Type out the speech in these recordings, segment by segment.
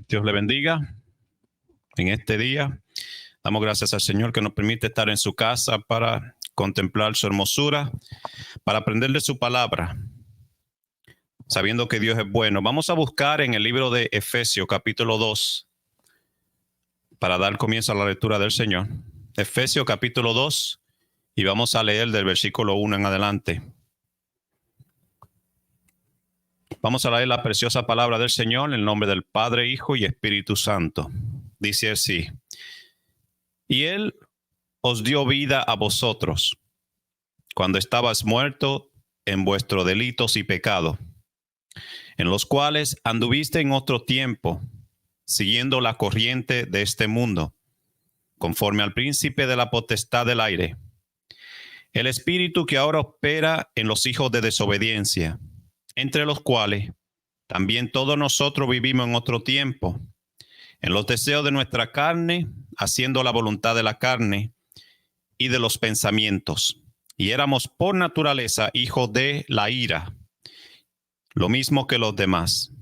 Dios le bendiga en este día. Damos gracias al Señor que nos permite estar en su casa para contemplar su hermosura, para aprender de su palabra, sabiendo que Dios es bueno. Vamos a buscar en el libro de Efesios, capítulo 2, para dar comienzo a la lectura del Señor. Efesios, capítulo 2, y vamos a leer del versículo 1 en adelante. Vamos a leer la preciosa palabra del Señor en el nombre del Padre, Hijo y Espíritu Santo. Dice así: y Él os dio vida a vosotros, cuando estabais muertos en vuestros delitos y pecados, en los cuales anduviste en otro tiempo, siguiendo la corriente de este mundo, conforme al príncipe de la potestad del aire, el espíritu que ahora opera en los hijos de desobediencia, entre los cuales también todos nosotros vivimos en otro tiempo, en los deseos de nuestra carne, haciendo la voluntad de la carne y de los pensamientos. Y éramos por naturaleza hijos de la ira, lo mismo que los demás.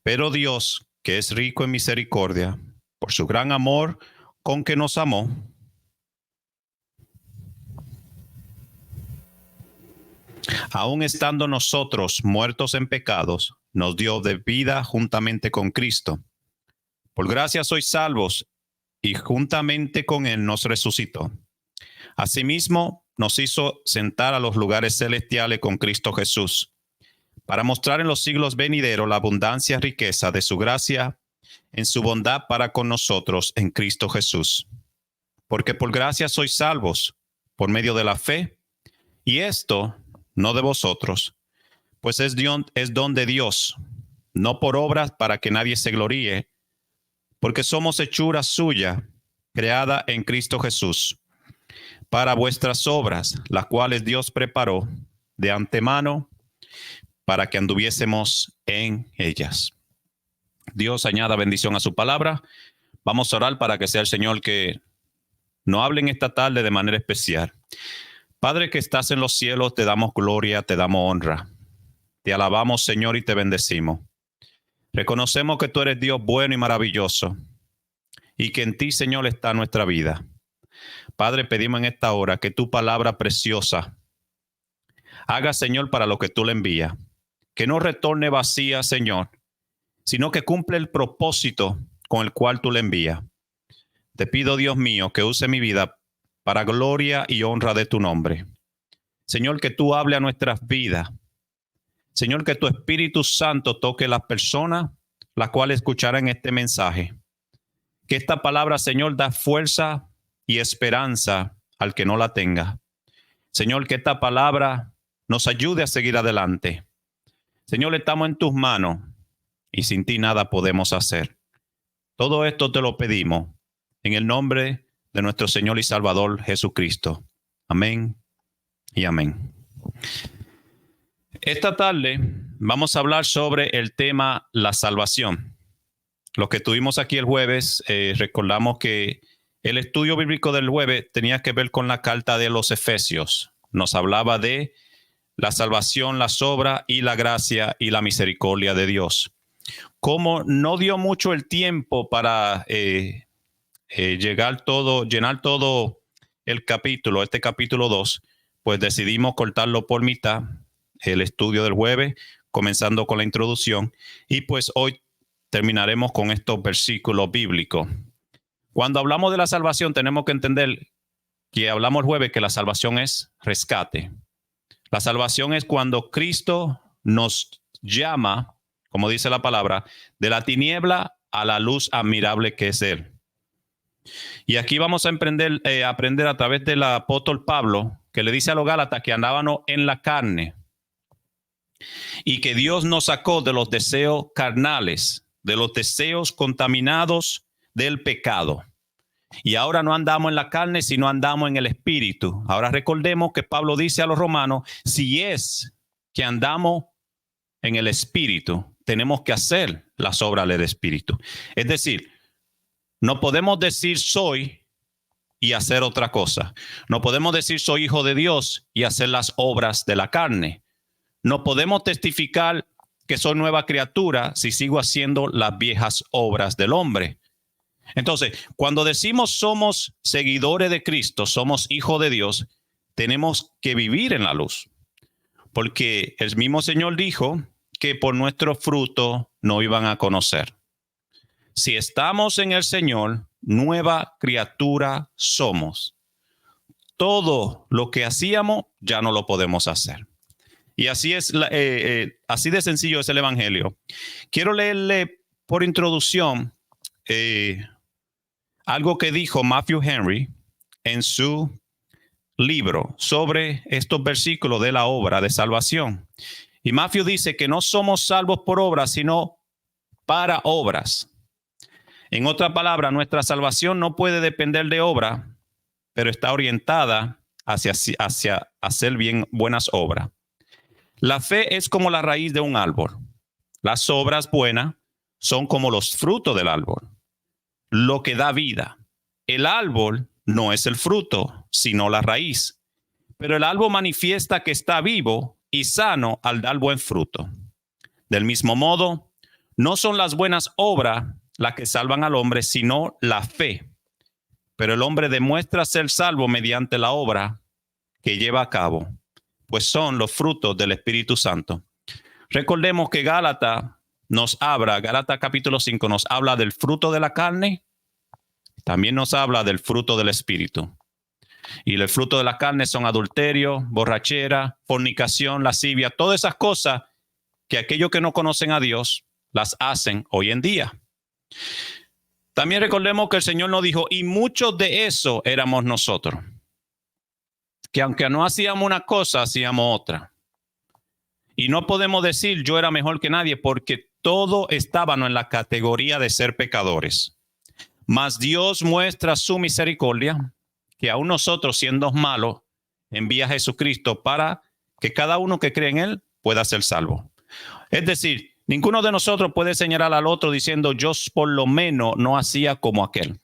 Pero Dios, que es rico en misericordia, por su gran amor con que nos amó, aun estando nosotros muertos en pecados, nos dio de vida juntamente con Cristo. Por gracia sois salvos, y juntamente con Él nos resucitó. Asimismo, nos hizo sentar a los lugares celestiales con Cristo Jesús, para mostrar en los siglos venideros la abundancia riqueza de su gracia en su bondad para con nosotros en Cristo Jesús. Porque por gracia sois salvos, por medio de la fe, y esto no de vosotros, pues es don de Dios, no por obras para que nadie se gloríe, porque somos hechura suya, creada en Cristo Jesús, para vuestras obras, las cuales Dios preparó de antemano para que anduviésemos en ellas. Dios añada bendición a su palabra. Vamos a orar para que sea el Señor que nos hable en esta tarde de manera especial. Padre que estás en los cielos, te damos gloria, te damos honra. Te alabamos, Señor, y te bendecimos. Reconocemos que tú eres Dios bueno y maravilloso, y que en ti, Señor, está nuestra vida. Padre, pedimos en esta hora que tu palabra preciosa haga, Señor, para lo que tú le envías. Que no retorne vacía, Señor, sino que cumple el propósito con el cual tú le envías. Te pido, Dios mío, que use mi vida para gloria y honra de tu nombre. Señor, que tú hable a nuestras vidas. Señor, que tu Espíritu Santo toque a las personas las cuales escucharán este mensaje. Que esta palabra, Señor, da fuerza y esperanza al que no la tenga. Señor, que esta palabra nos ayude a seguir adelante. Señor, estamos en tus manos y sin ti nada podemos hacer. Todo esto te lo pedimos en el nombre de nuestro Señor y Salvador Jesucristo. Amén y amén. Esta tarde vamos a hablar sobre el tema la salvación. Lo que tuvimos aquí el jueves, recordamos que el estudio bíblico del jueves tenía que ver con la carta de los Efesios. Nos hablaba de la salvación, la obras y la gracia y la misericordia de Dios. Como no dio mucho el tiempo para llenar todo el capítulo, este capítulo 2, pues decidimos cortarlo por mitad, el estudio del jueves, comenzando con la introducción, y pues hoy terminaremos con estos versículos bíblicos. Cuando hablamos de la salvación, tenemos que entender que hablamos el jueves que la salvación es rescate. La salvación es cuando Cristo nos llama, como dice la palabra, de la tiniebla a la luz admirable que es Él. Y aquí vamos a aprender a través del apóstol Pablo, que le dice a los Gálatas que andábamos en la carne y que Dios nos sacó de los deseos carnales, de los deseos contaminados del pecado. Y ahora no andamos en la carne, sino andamos en el espíritu. Ahora recordemos que Pablo dice a los romanos, si es que andamos en el espíritu, tenemos que hacer las obras del espíritu. Es decir, no podemos decir soy y hacer otra cosa. No podemos decir soy hijo de Dios y hacer las obras de la carne. No podemos testificar que soy nueva criatura si sigo haciendo las viejas obras del hombre. Entonces, cuando decimos somos seguidores de Cristo, somos hijos de Dios, tenemos que vivir en la luz. Porque el mismo Señor dijo que por nuestro fruto no iban a conocer. Si estamos en el Señor, nueva criatura somos. Todo lo que hacíamos ya no lo podemos hacer. Y así es, así de sencillo es el Evangelio. Quiero leerle por introducción algo que dijo Matthew Henry en su libro sobre estos versículos de la obra de salvación. Y Matthew dice que no somos salvos por obras, sino para obras. En otra palabra, nuestra salvación no puede depender de obra, pero está orientada hacia hacer buenas obras. La fe es como la raíz de un árbol. Las obras buenas son como los frutos del árbol, lo que da vida. El árbol no es el fruto, sino la raíz. Pero el árbol manifiesta que está vivo y sano al dar buen fruto. Del mismo modo, no son las buenas obras las que salvan al hombre, sino la fe. Pero el hombre demuestra ser salvo mediante la obra que lleva a cabo, pues son los frutos del Espíritu Santo. Recordemos que Gálatas capítulo 5 nos habla del fruto de la carne, también nos habla del fruto del Espíritu. Y el fruto de la carne son adulterio, borrachera, fornicación, lascivia, todas esas cosas que aquellos que no conocen a Dios las hacen hoy en día. También recordemos que el Señor nos dijo, y muchos de eso éramos nosotros, que aunque no hacíamos una cosa, hacíamos otra. Y no podemos decir yo era mejor que nadie, porque todos estábamos en la categoría de ser pecadores. Mas Dios muestra su misericordia, que aún nosotros siendo malos, envía a Jesucristo para que cada uno que cree en Él pueda ser salvo. Es decir, ninguno de nosotros puede señalar al otro diciendo yo por lo menos no hacía como aquel.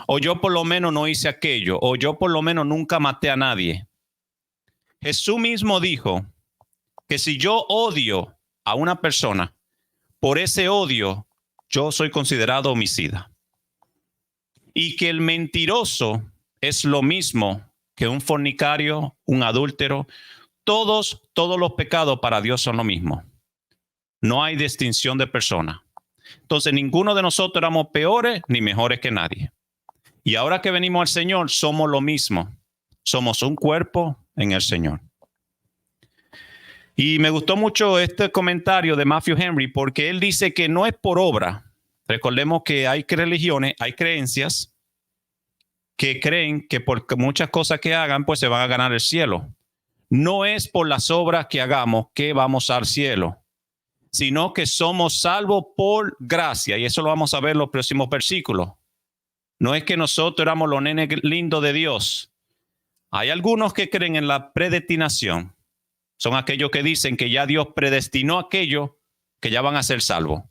O yo por lo menos no hice aquello. O yo por lo menos nunca maté a nadie. Jesús mismo dijo que si yo odio a una persona, por ese odio yo soy considerado homicida. Y que el mentiroso es lo mismo que un fornicario, un adúltero. Todos los pecados para Dios son lo mismo. No hay distinción de persona. Entonces, ninguno de nosotros éramos peores ni mejores que nadie. Y ahora que venimos al Señor, somos lo mismo. Somos un cuerpo en el Señor. Y me gustó mucho este comentario de Matthew Henry porque él dice que no es por obra. Recordemos que hay religiones, hay creencias que creen que por muchas cosas que hagan, pues se van a ganar el cielo. No es por las obras que hagamos que vamos al cielo, sino que somos salvos por gracia. Y eso lo vamos a ver en los próximos versículos. No es que nosotros éramos los nenes lindos de Dios. Hay algunos que creen en la predestinación. Son aquellos que dicen que ya Dios predestinó a aquellos que ya van a ser salvos.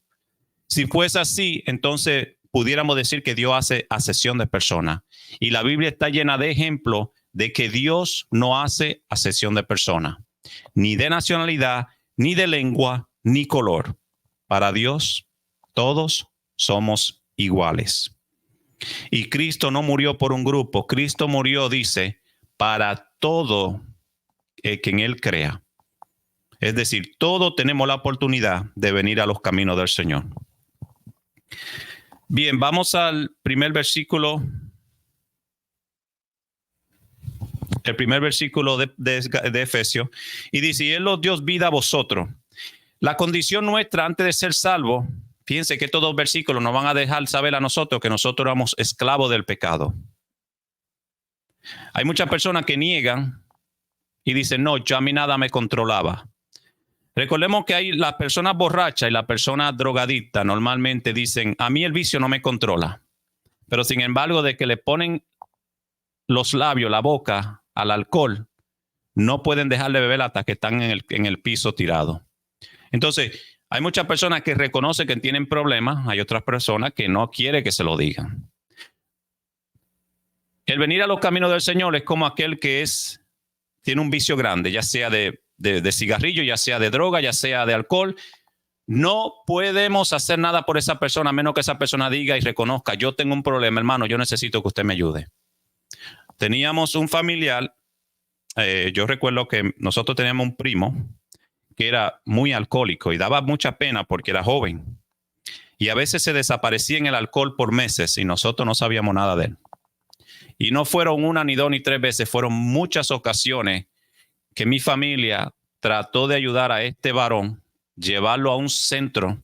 Si fuese así, entonces pudiéramos decir que Dios hace acepción de personas. Y la Biblia está llena de ejemplos de que Dios no hace acepción de personas, ni de nacionalidad, ni de lengua, ni color. Para Dios, todos somos iguales. Y Cristo no murió por un grupo. Cristo murió, dice, para todo que en Él crea. Es decir, todos tenemos la oportunidad de venir a los caminos del Señor. Bien, vamos al primer versículo. El primer versículo de Efesios. Y dice, y Él os dio vida a vosotros. La condición nuestra antes de ser salvos, fíjense que estos dos versículos nos van a dejar saber a nosotros que nosotros éramos esclavos del pecado. Hay muchas personas que niegan y dicen, no, yo a mí nada me controlaba. Recordemos que hay las personas borrachas y las personas drogadictas normalmente dicen, a mí el vicio no me controla. Pero sin embargo, de que le ponen los labios, la boca al alcohol, no pueden dejar de beber hasta que están en el piso tirado. Entonces, hay muchas personas que reconocen que tienen problemas, hay otras personas que no quieren que se lo digan. El venir a los caminos del Señor es como aquel que tiene un vicio grande, ya sea de cigarrillo, ya sea de droga, ya sea de alcohol. No podemos hacer nada por esa persona a menos que esa persona diga y reconozca, yo tengo un problema, hermano, yo necesito que usted me ayude. Teníamos un familiar, yo recuerdo que nosotros teníamos un primo que era muy alcohólico y daba mucha pena porque era joven. Y a veces se desaparecía en el alcohol por meses y nosotros no sabíamos nada de él. Y no fueron una, ni dos, ni tres veces, fueron muchas ocasiones que mi familia trató de ayudar a este varón, llevarlo a un centro.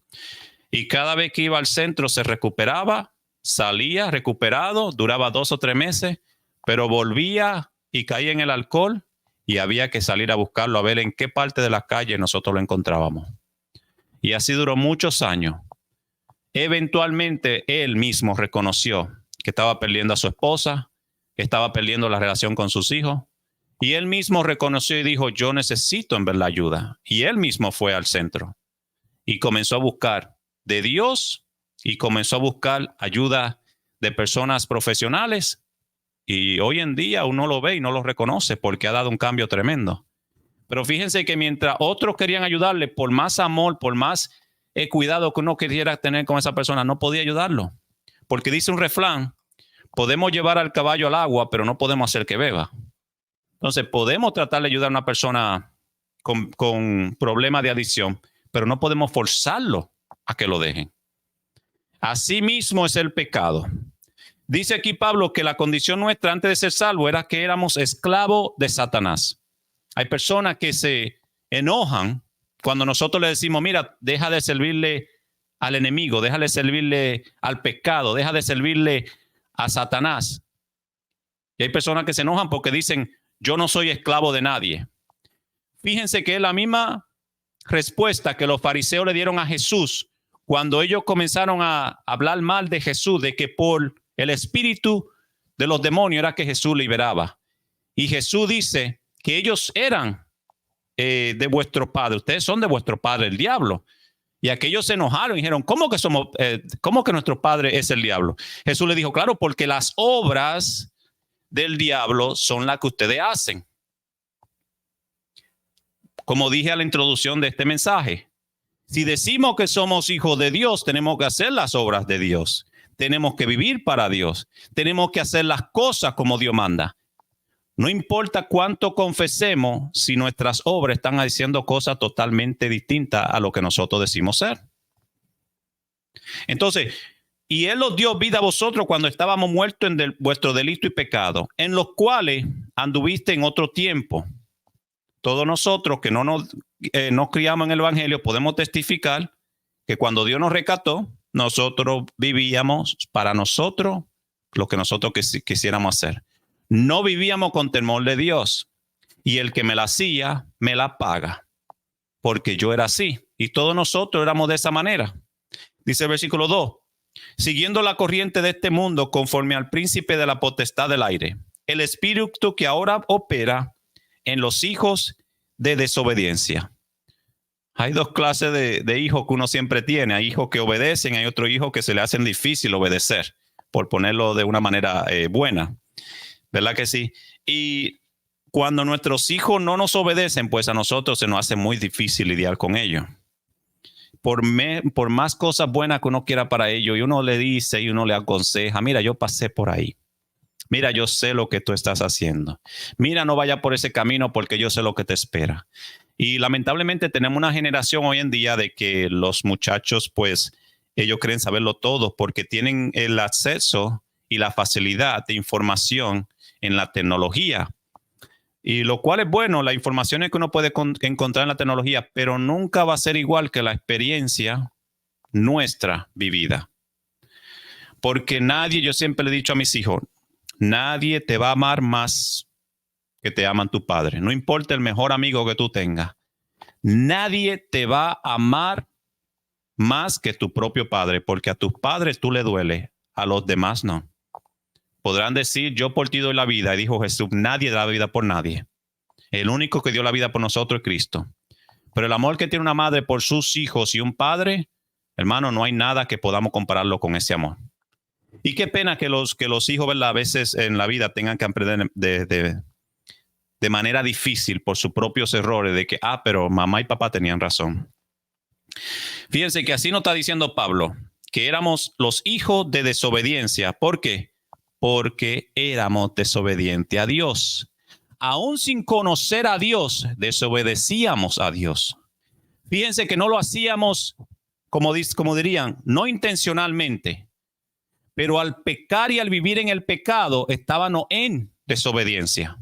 Y cada vez que iba al centro se recuperaba, salía recuperado, duraba 2 o 3 meses, pero volvía y caía en el alcohol y había que salir a buscarlo, a ver en qué parte de la calle nosotros lo encontrábamos. Y así duró muchos años. Eventualmente él mismo reconoció que estaba perdiendo a su esposa, que estaba perdiendo la relación con sus hijos. Y él mismo reconoció y dijo, yo necesito en verdad ayuda. Y él mismo fue al centro y comenzó a buscar de Dios y comenzó a buscar ayuda de personas profesionales. Y hoy en día uno lo ve y no lo reconoce porque ha dado un cambio tremendo. Pero fíjense que mientras otros querían ayudarle, por más amor, por más cuidado que uno quisiera tener con esa persona, no podía ayudarlo. Porque dice un refrán, podemos llevar al caballo al agua, pero no podemos hacer que beba. Entonces, podemos tratar de ayudar a una persona con problemas de adicción, pero no podemos forzarlo a que lo dejen. Así mismo es el pecado. Dice aquí Pablo que la condición nuestra antes de ser salvo era que éramos esclavos de Satanás. Hay personas que se enojan cuando nosotros le decimos, mira, deja de servirle al enemigo, deja de servirle al pecado, deja de servirle a Satanás. Y hay personas que se enojan porque dicen, yo no soy esclavo de nadie. Fíjense que es la misma respuesta que los fariseos le dieron a Jesús cuando ellos comenzaron a hablar mal de Jesús, de que por el espíritu de los demonios era que Jesús liberaba. Y Jesús dice que ellos eran de vuestro padre, ustedes son de vuestro padre, el diablo. Y aquellos se enojaron y dijeron, ¿cómo que nuestro padre es el diablo? Jesús le dijo, claro, porque las obras del diablo son las que ustedes hacen. Como dije a la introducción de este mensaje, si decimos que somos hijos de Dios, tenemos que hacer las obras de Dios. Tenemos que vivir para Dios. Tenemos que hacer las cosas como Dios manda. No importa cuánto confesemos si nuestras obras están haciendo cosas totalmente distintas a lo que nosotros decimos ser. Entonces, y Él os dio vida a vosotros cuando estábamos muertos en vuestro delito y pecado, en los cuales anduviste en otro tiempo. Todos nosotros que no nos criamos en el Evangelio podemos testificar que cuando Dios nos rescató, nosotros vivíamos para nosotros lo que nosotros quisiéramos hacer. No vivíamos con temor de Dios. Y el que me la hacía, me la paga. Porque yo era así. Y todos nosotros éramos de esa manera. Dice el versículo 2. Siguiendo la corriente de este mundo conforme al príncipe de la potestad del aire. El espíritu que ahora opera en los hijos de desobediencia. Hay dos clases de hijos que uno siempre tiene. Hay hijos que obedecen, hay otros hijos que se le hacen difícil obedecer, por ponerlo de una manera buena. ¿Verdad que sí? Y cuando nuestros hijos no nos obedecen, pues a nosotros se nos hace muy difícil lidiar con ellos. Por más cosas buenas que uno quiera para ellos, y uno le dice y uno le aconseja, mira, yo pasé por ahí. Mira, yo sé lo que tú estás haciendo. Mira, no vaya por ese camino porque yo sé lo que te espera. Y lamentablemente tenemos una generación hoy en día de que los muchachos, pues, ellos creen saberlo todo porque tienen el acceso y la facilidad de información en la tecnología. Y lo cual es bueno, la información es que uno puede encontrar en la tecnología, pero nunca va a ser igual que la experiencia nuestra vivida. Porque nadie, yo siempre le he dicho a mis hijos, nadie te va a amar más que te aman tu padre. No importa el mejor amigo que tú tengas. Nadie te va a amar más que tu propio padre, porque a tus padres tú le dueles, a los demás no. Podrán decir, yo por ti doy la vida. Y dijo Jesús, nadie da la vida por nadie. El único que dio la vida por nosotros es Cristo. Pero el amor que tiene una madre por sus hijos y un padre, hermano, no hay nada que podamos compararlo con ese amor. Y qué pena que los hijos, ¿verdad?, a veces en la vida tengan que aprender de manera difícil por sus propios errores de que, pero mamá y papá tenían razón. Fíjense que así nos está diciendo Pablo, que éramos los hijos de desobediencia. ¿Por qué? Porque éramos desobedientes a Dios. Aún sin conocer a Dios, desobedecíamos a Dios. Fíjense que no lo hacíamos, como dirían, no intencionalmente, pero al pecar y al vivir en el pecado, estábamos en desobediencia.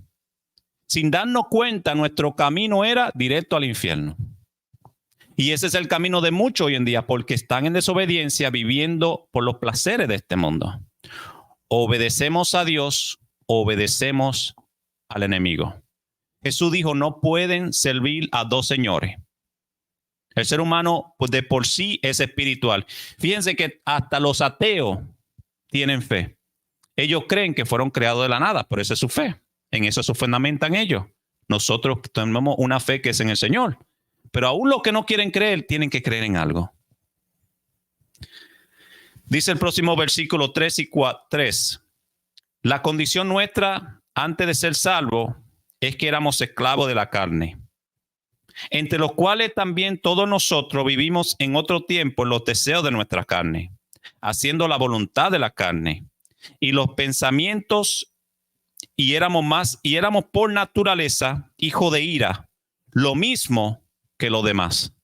Sin darnos cuenta, nuestro camino era directo al infierno. Y ese es el camino de muchos hoy en día, porque están en desobediencia, viviendo por los placeres de este mundo. Obedecemos a Dios, obedecemos al enemigo. Jesús dijo, no pueden servir a dos señores. El ser humano, pues de por sí es espiritual. Fíjense que hasta los ateos tienen fe. Ellos creen que fueron creados de la nada, por eso es su fe. En eso se fundamentan ellos. Nosotros tenemos una fe que es en el Señor. Pero aún los que no quieren creer, tienen que creer en algo. Dice el próximo versículo 3 y 3. La condición nuestra antes de ser salvos es que éramos esclavos de la carne, entre los cuales también todos nosotros vivimos en otro tiempo en los deseos de nuestra carne, haciendo la voluntad de la carne y los pensamientos, y éramos por naturaleza hijos de ira, lo mismo que los demás.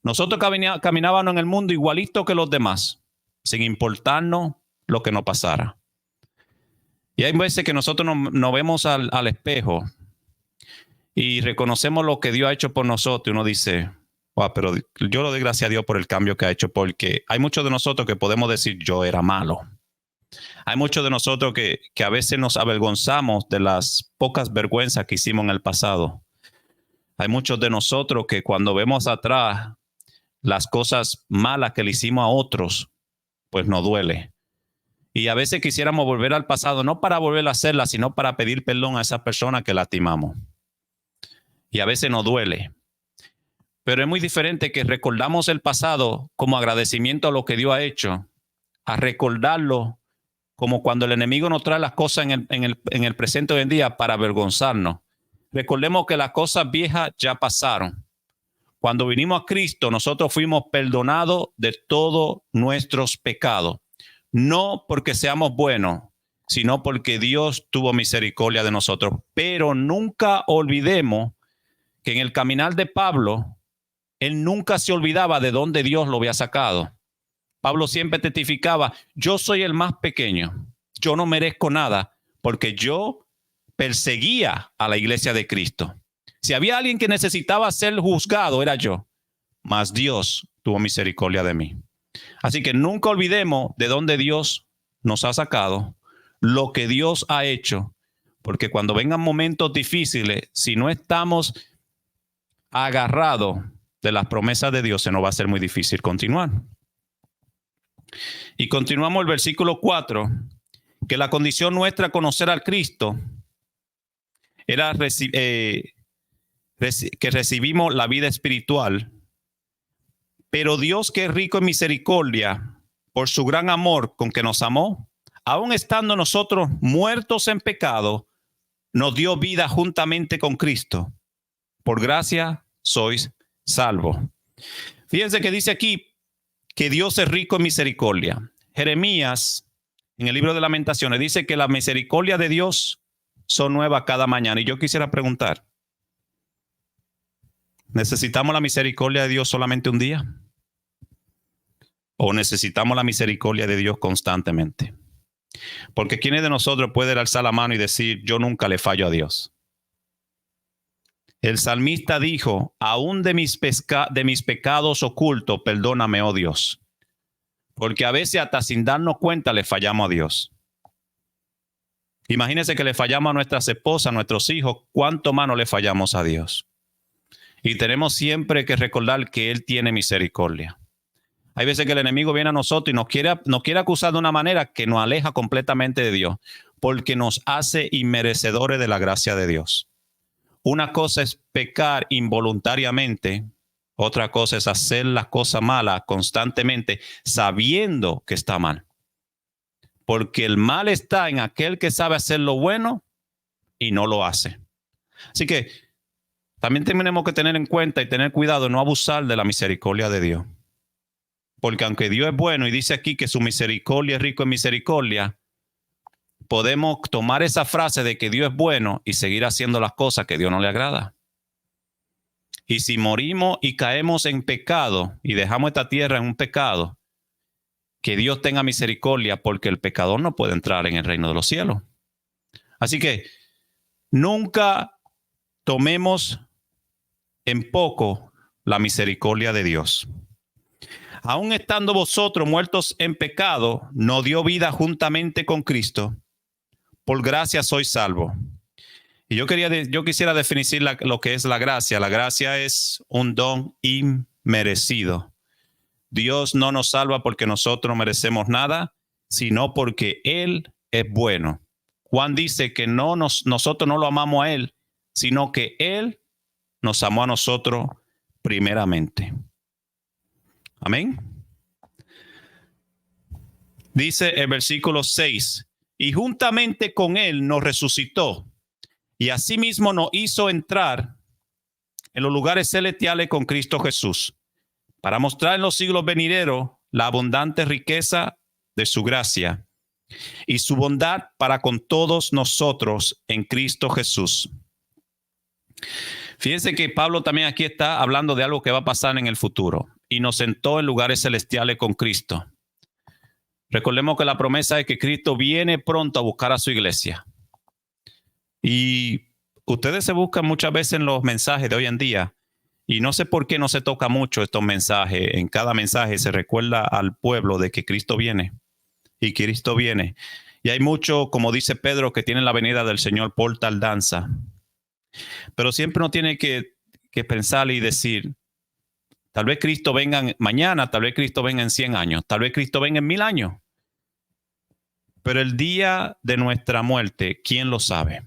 Nosotros caminábamos en el mundo igualito que los demás, sin importarnos lo que nos pasara. Y hay veces que nosotros nos vemos al espejo y reconocemos lo que Dios ha hecho por nosotros. Y uno dice, wow, pero yo le doy gracias a Dios por el cambio que ha hecho, porque hay muchos de nosotros que podemos decir, yo era malo. Hay muchos de nosotros que a veces nos avergonzamos de las pocas vergüenzas que hicimos en el pasado. Hay muchos de nosotros que cuando vemos atrás las cosas malas que le hicimos a otros, pues nos duele. Y a veces quisiéramos volver al pasado, no para volver a hacerla, sino para pedir perdón a esa persona que lastimamos. Y a veces nos duele. Pero es muy diferente que recordamos el pasado como agradecimiento a lo que Dios ha hecho, a recordarlo como cuando el enemigo nos trae las cosas en el presente hoy en día para avergonzarnos. Recordemos que las cosas viejas ya pasaron. Cuando vinimos a Cristo, nosotros fuimos perdonados de todos nuestros pecados. No porque seamos buenos, sino porque Dios tuvo misericordia de nosotros. Pero nunca olvidemos que en el caminar de Pablo, él nunca se olvidaba de dónde Dios lo había sacado. Pablo siempre testificaba, yo soy el más pequeño, yo no merezco nada, porque yo perseguía a la iglesia de Cristo. Si había alguien que necesitaba ser juzgado, era yo, mas Dios tuvo misericordia de mí. Así que nunca olvidemos de dónde Dios nos ha sacado, lo que Dios ha hecho, porque cuando vengan momentos difíciles, si no estamos agarrados de las promesas de Dios, se nos va a ser muy difícil continuar. Y continuamos el versículo 4, que la condición nuestra conocer al Cristo era que recibimos la vida espiritual, pero Dios, que es rico en misericordia, por su gran amor con que nos amó, aun estando nosotros muertos en pecado, nos dio vida juntamente con Cristo. Por gracia sois salvos. Fíjense que dice aquí que Dios es rico en misericordia. Jeremías, en el libro de Lamentaciones, dice que la misericordia de Dios son nuevas cada mañana. Y yo quisiera preguntar, ¿necesitamos la misericordia de Dios solamente un día? ¿O necesitamos la misericordia de Dios constantemente? Porque ¿quién de nosotros puede alzar la mano y decir, yo nunca le fallo a Dios? El salmista dijo, aún de mis pecados ocultos, perdóname, oh Dios. Porque a veces hasta sin darnos cuenta le fallamos a Dios. Imagínense que le fallamos a nuestras esposas, a nuestros hijos, cuánto más no le fallamos a Dios. Y tenemos siempre que recordar que Él tiene misericordia. Hay veces que el enemigo viene a nosotros y nos quiere acusar de una manera que nos aleja completamente de Dios, porque nos hace inmerecedores de la gracia de Dios. Una cosa es pecar involuntariamente, otra cosa es hacer las cosas malas constantemente, sabiendo que está mal. Porque el mal está en aquel que sabe hacer lo bueno y no lo hace. Así que también tenemos que tener en cuenta y tener cuidado de no abusar de la misericordia de Dios. porque aunque Dios es bueno y dice aquí que su misericordia es rico en misericordia, podemos tomar esa frase de que Dios es bueno y seguir haciendo las cosas que a Dios no le agrada. Y si morimos y caemos en pecado y dejamos esta tierra en un pecado, que Dios tenga misericordia, porque el pecador no puede entrar en el reino de los cielos. Así que nunca tomemos en poco la misericordia de Dios. Aun estando vosotros muertos en pecado, nos dio vida juntamente con Cristo. Por gracia sois salvos. Y yo quisiera definir lo que es la gracia. La gracia es un don inmerecido. Dios no nos salva porque nosotros no merecemos nada, sino porque Él es bueno. Juan dice que nosotros no lo amamos a Él, sino que Él nos amó a nosotros primeramente. Amén. Dice el versículo 6, y juntamente con Él nos resucitó, y asimismo nos hizo entrar en los lugares celestiales con Cristo Jesús, para mostrar en los siglos venideros la abundante riqueza de su gracia y su bondad para con todos nosotros en Cristo Jesús. Fíjense que Pablo también aquí está hablando de algo que va a pasar en el futuro, y nos sentó en lugares celestiales con Cristo. Recordemos que la promesa es que Cristo viene pronto a buscar a su iglesia. Y ustedes se buscan muchas veces en los mensajes de hoy en día, y no sé por qué no se toca mucho estos mensajes. En cada mensaje se recuerda al pueblo de que Cristo viene, y Cristo viene. Y hay mucho, como dice Pedro, que tiene la venida del Señor por tardanza. Pero siempre uno tiene que pensar y decir, tal vez Cristo venga mañana, tal vez Cristo venga en 100 años, tal vez Cristo venga en 1000 años. Pero el día de nuestra muerte, ¿quién lo sabe?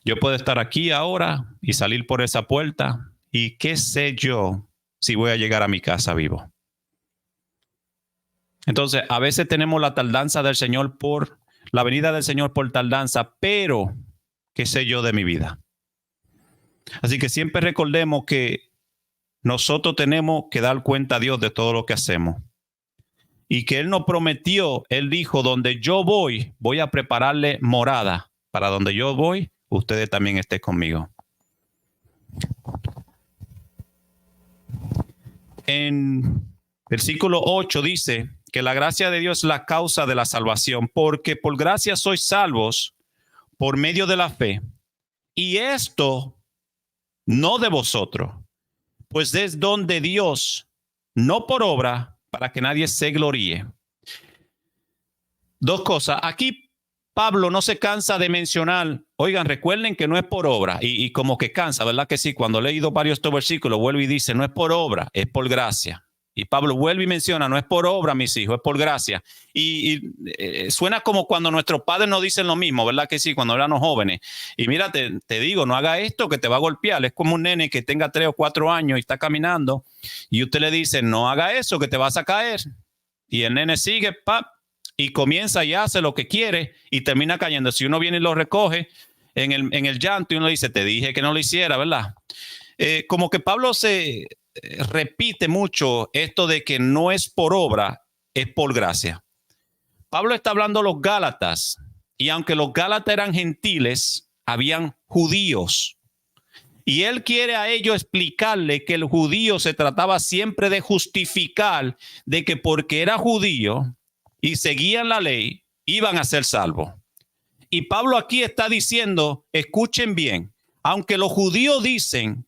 Yo puedo estar aquí ahora y salir por esa puerta, y qué sé yo si voy a llegar a mi casa vivo. Entonces, a veces tenemos la tardanza del Señor la venida del Señor por tardanza, pero qué sé yo de mi vida. Así que siempre recordemos que nosotros tenemos que dar cuenta a Dios de todo lo que hacemos. Y que Él nos prometió, Él dijo, donde yo voy a prepararle morada. Para donde yo voy, ustedes también estén conmigo. En versículo 8 dice que la gracia de Dios es la causa de la salvación, porque por gracia sois salvos por medio de la fe. Y esto no de vosotros, pues es don de Dios, no por obra, para que nadie se gloríe. Dos cosas. Aquí Pablo no se cansa de mencionar, oigan, recuerden que no es por obra, y como que cansa, ¿verdad que sí? Cuando he leído varios estos versículos, vuelve y dice, no es por obra, es por gracia. Y Pablo vuelve y menciona, no es por obra, mis hijos, es por gracia. Y suena como cuando nuestros padres nos dicen lo mismo, ¿verdad que sí? Cuando éramos jóvenes. Y mira, te digo, no haga esto que te va a golpear. Es como un nene que tenga 3 o 4 años y está caminando, y usted le dice, no haga eso que te vas a caer. Y el nene sigue, y comienza y hace lo que quiere y termina cayendo. Si uno viene y lo recoge en el llanto y uno dice, te dije que no lo hiciera, ¿verdad? Como que Pablo se repite mucho esto de que no es por obra, es por gracia. Pablo está hablando a los Gálatas, y aunque los Gálatas eran gentiles, habían judíos. Y él quiere a ellos explicarle que el judío se trataba siempre de justificar de que porque era judío y seguían la ley, iban a ser salvos. Y Pablo aquí está diciendo, escuchen bien, aunque los judíos dicen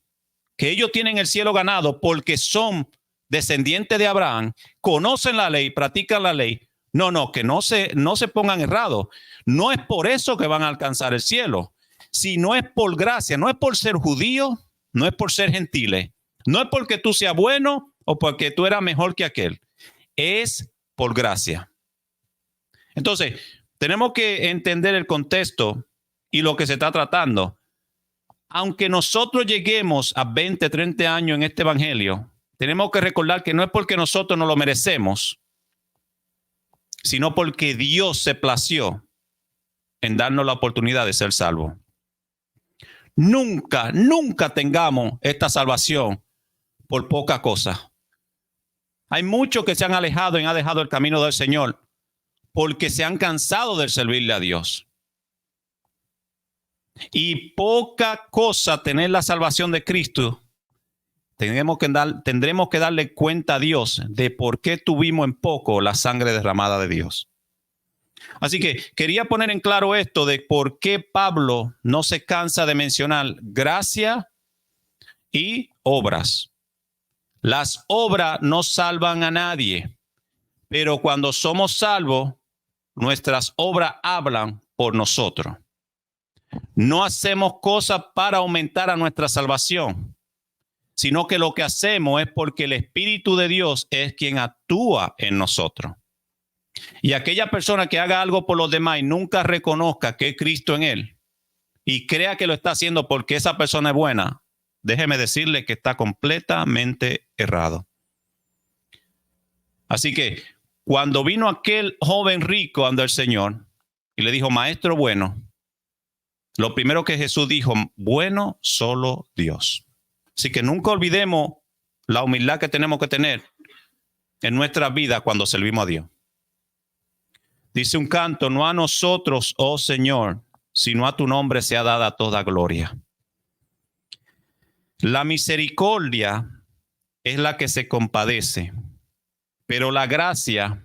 que ellos tienen el cielo ganado porque son descendientes de Abraham, conocen la ley, practican la ley. No, que no se pongan errados. No es por eso que van a alcanzar el cielo, sino es por gracia. No es por ser judío, no es por ser gentiles, no es porque tú seas bueno o porque tú eras mejor que aquel. Es por gracia. Entonces, tenemos que entender el contexto y lo que se está tratando. Aunque nosotros lleguemos a 20, 30 años en este evangelio, tenemos que recordar que no es porque nosotros no lo merecemos, sino porque Dios se plació en darnos la oportunidad de ser salvos. Nunca tengamos esta salvación por poca cosa. Hay muchos que se han alejado y han dejado el camino del Señor porque se han cansado de servirle a Dios. Y poca cosa tener la salvación de Cristo. Tendremos que darle cuenta a Dios de por qué tuvimos en poco la sangre derramada de Dios. Así que quería poner en claro esto de por qué Pablo no se cansa de mencionar gracia y obras. Las obras no salvan a nadie, pero cuando somos salvos, nuestras obras hablan por nosotros. No hacemos cosas para aumentar a nuestra salvación, sino que lo que hacemos es porque el Espíritu de Dios es quien actúa en nosotros. Y aquella persona que haga algo por los demás y nunca reconozca que es Cristo en él y crea que lo está haciendo porque esa persona es buena, déjeme decirle que está completamente errado. Así que cuando vino aquel joven rico ante el Señor y le dijo, maestro bueno, lo primero que Jesús dijo, bueno solo Dios. Así que nunca olvidemos la humildad que tenemos que tener en nuestra vida cuando servimos a Dios. Dice un canto, no a nosotros, oh Señor, sino a tu nombre sea dada toda gloria. La misericordia es la que se compadece, pero la gracia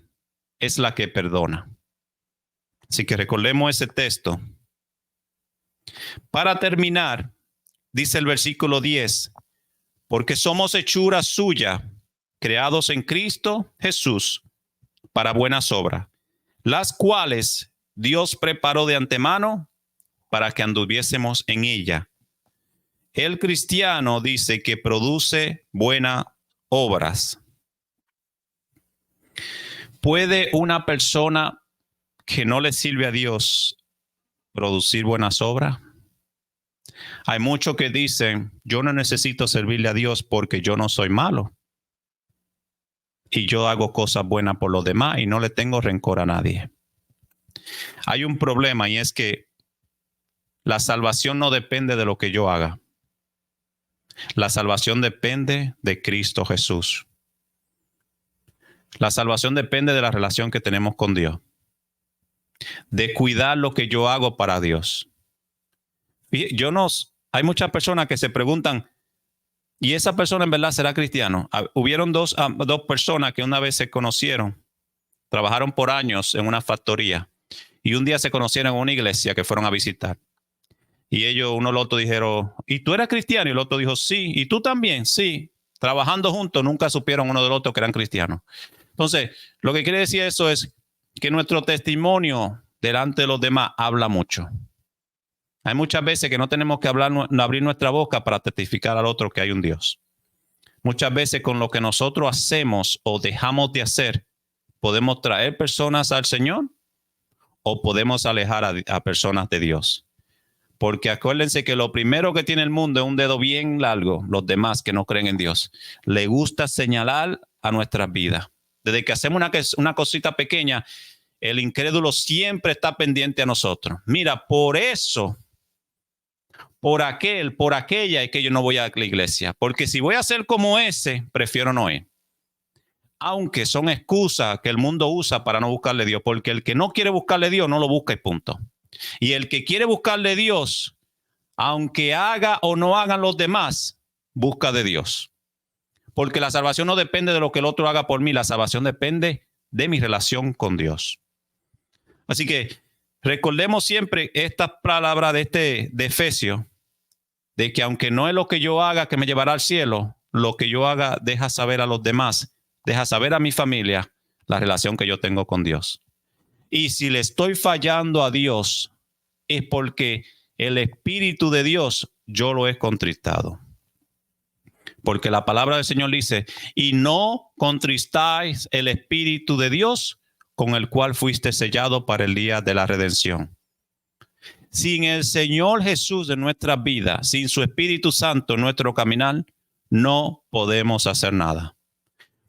es la que perdona. Así que recordemos ese texto. Para terminar, dice el versículo 10, porque somos hechura suya, creados en Cristo Jesús para buenas obras, las cuales Dios preparó de antemano para que anduviésemos en ella. El cristiano dice que produce buenas obras. ¿Puede una persona que no le sirve a Dios producir buenas obras? Hay muchos que dicen, yo no necesito servirle a Dios porque yo no soy malo. Y yo hago cosas buenas por los demás y no le tengo rencor a nadie. Hay un problema y es que la salvación no depende de lo que yo haga. La salvación depende de Cristo Jesús. La salvación depende de la relación que tenemos con Dios. De cuidar lo que yo hago para Dios. Hay muchas personas que se preguntan, ¿y esa persona en verdad será cristiano? Hubieron dos personas que una vez se conocieron, trabajaron por años en una factoría y un día se conocieron en una iglesia que fueron a visitar. Y ellos, uno al otro dijeron, ¿y tú eres cristiano? Y el otro dijo, sí. ¿Y tú también? Sí. Trabajando juntos, nunca supieron uno del otro que eran cristianos. Entonces, lo que quiere decir eso es que nuestro testimonio delante de los demás habla mucho. Hay muchas veces que no tenemos que abrir nuestra boca para testificar al otro que hay un Dios. Muchas veces con lo que nosotros hacemos o dejamos de hacer, podemos traer personas al Señor o podemos alejar a personas de Dios. Porque acuérdense que lo primero que tiene el mundo es un dedo bien largo, los demás que no creen en Dios. Le gusta señalar a nuestras vidas. Desde que hacemos una cosita pequeña, el incrédulo siempre está pendiente a nosotros. Mira, por eso, por aquella es que yo no voy a la iglesia. Porque si voy a ser como ese, prefiero no ir. Aunque son excusas que el mundo usa para no buscarle a Dios. Porque el que no quiere buscarle a Dios no lo busca y punto. Y el que quiere buscarle a Dios, aunque haga o no hagan los demás, busca de Dios. Porque la salvación no depende de lo que el otro haga por mí. La salvación depende de mi relación con Dios. Así que recordemos siempre esta palabra de Efesios, de que aunque no es lo que yo haga que me llevará al cielo, lo que yo haga deja saber a los demás, deja saber a mi familia la relación que yo tengo con Dios. Y si le estoy fallando a Dios, es porque el Espíritu de Dios yo lo he contristado. Porque la palabra del Señor dice, y no contristáis el Espíritu de Dios con el cual fuiste sellado para el día de la redención. Sin el Señor Jesús en nuestra vida, sin su Espíritu Santo en nuestro caminar, no podemos hacer nada.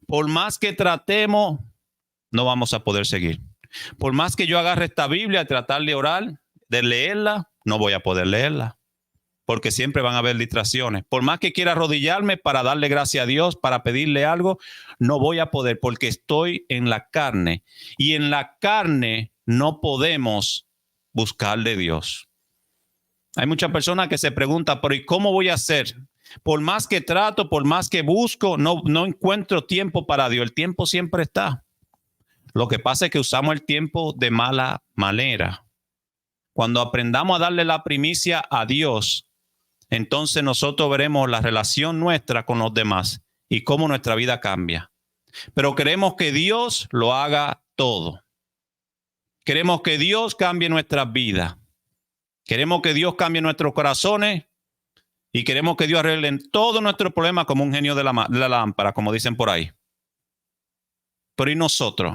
Por más que tratemos, no vamos a poder seguir. Por más que yo agarre esta Biblia y tratar de orar, de leerla, no voy a poder leerla. porque siempre van a haber distracciones. Por más que quiera arrodillarme para darle gracias a Dios, para pedirle algo, no voy a poder porque estoy en la carne. Y en la carne no podemos buscarle a Dios. Hay muchas personas que se preguntan, pero ¿y cómo voy a hacer? Por más que trato, por más que busco, no encuentro tiempo para Dios. El tiempo siempre está. Lo que pasa es que usamos el tiempo de mala manera. Cuando aprendamos a darle la primicia a Dios, entonces nosotros veremos la relación nuestra con los demás y cómo nuestra vida cambia. Pero queremos que Dios lo haga todo. Queremos que Dios cambie nuestras vidas. Queremos que Dios cambie nuestros corazones y queremos que Dios arregle todos nuestros problemas como un genio de la lámpara, como dicen por ahí. Pero ¿y nosotros?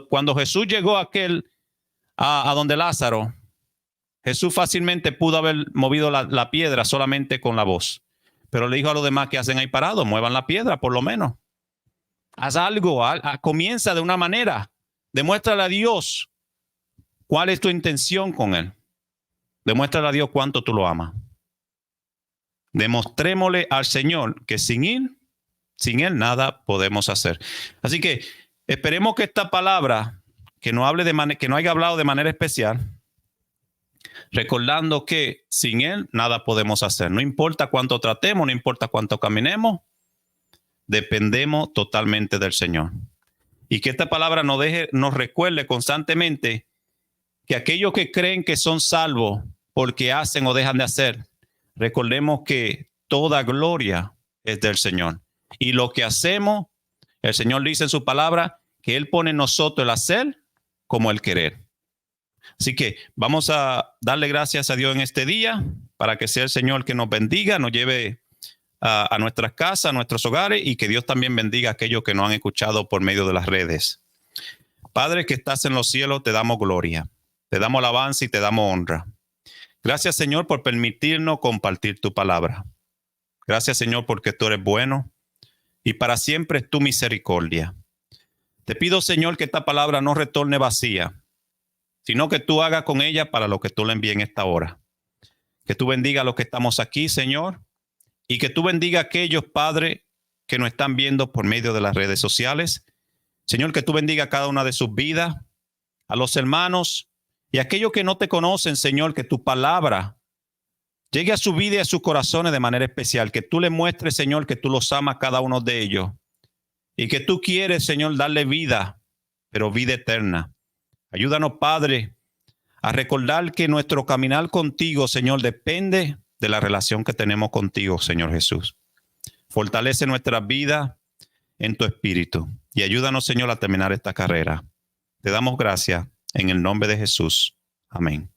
Cuando Jesús llegó a donde Lázaro, Jesús fácilmente pudo haber movido la piedra solamente con la voz. Pero le dijo a los demás que hacen ahí parados, muevan la piedra por lo menos. Haz algo, comienza de una manera. Demuéstrale a Dios cuál es tu intención con Él. Demuéstrale a Dios cuánto tú lo amas. Demostrémosle al Señor que sin Él nada podemos hacer. Así que esperemos que esta palabra, que no haya hablado de manera especial, recordando que sin Él nada podemos hacer. No importa cuánto tratemos, no importa cuánto caminemos, dependemos totalmente del Señor. Y que esta palabra nos recuerde constantemente que aquellos que creen que son salvos porque hacen o dejan de hacer, recordemos que toda gloria es del Señor. Y lo que hacemos, el Señor dice en su palabra que Él pone en nosotros el hacer como el querer. Así que vamos a darle gracias a Dios en este día para que sea el Señor que nos bendiga, nos lleve a nuestras casas, a nuestros hogares y que Dios también bendiga a aquellos que nos han escuchado por medio de las redes. Padre que estás en los cielos, te damos gloria, te damos alabanza y te damos honra. Gracias, Señor, por permitirnos compartir tu palabra. Gracias, Señor, porque tú eres bueno y para siempre es tu misericordia. Te pido, Señor, que esta palabra no retorne vacía, sino que tú hagas con ella para lo que tú le envíes en esta hora. Que tú bendiga a los que estamos aquí, Señor, y que tú bendiga a aquellos, Padre, que nos están viendo por medio de las redes sociales. Señor, que tú bendiga a cada una de sus vidas, a los hermanos y a aquellos que no te conocen, Señor, que tu palabra llegue a su vida y a sus corazones de manera especial. Que tú le muestres, Señor, que tú los amas cada uno de ellos y que tú quieres, Señor, darle vida, pero vida eterna. Ayúdanos, Padre, a recordar que nuestro caminar contigo, Señor, depende de la relación que tenemos contigo, Señor Jesús. Fortalece nuestra vida en tu espíritu y ayúdanos, Señor, a terminar esta carrera. Te damos gracias en el nombre de Jesús. Amén.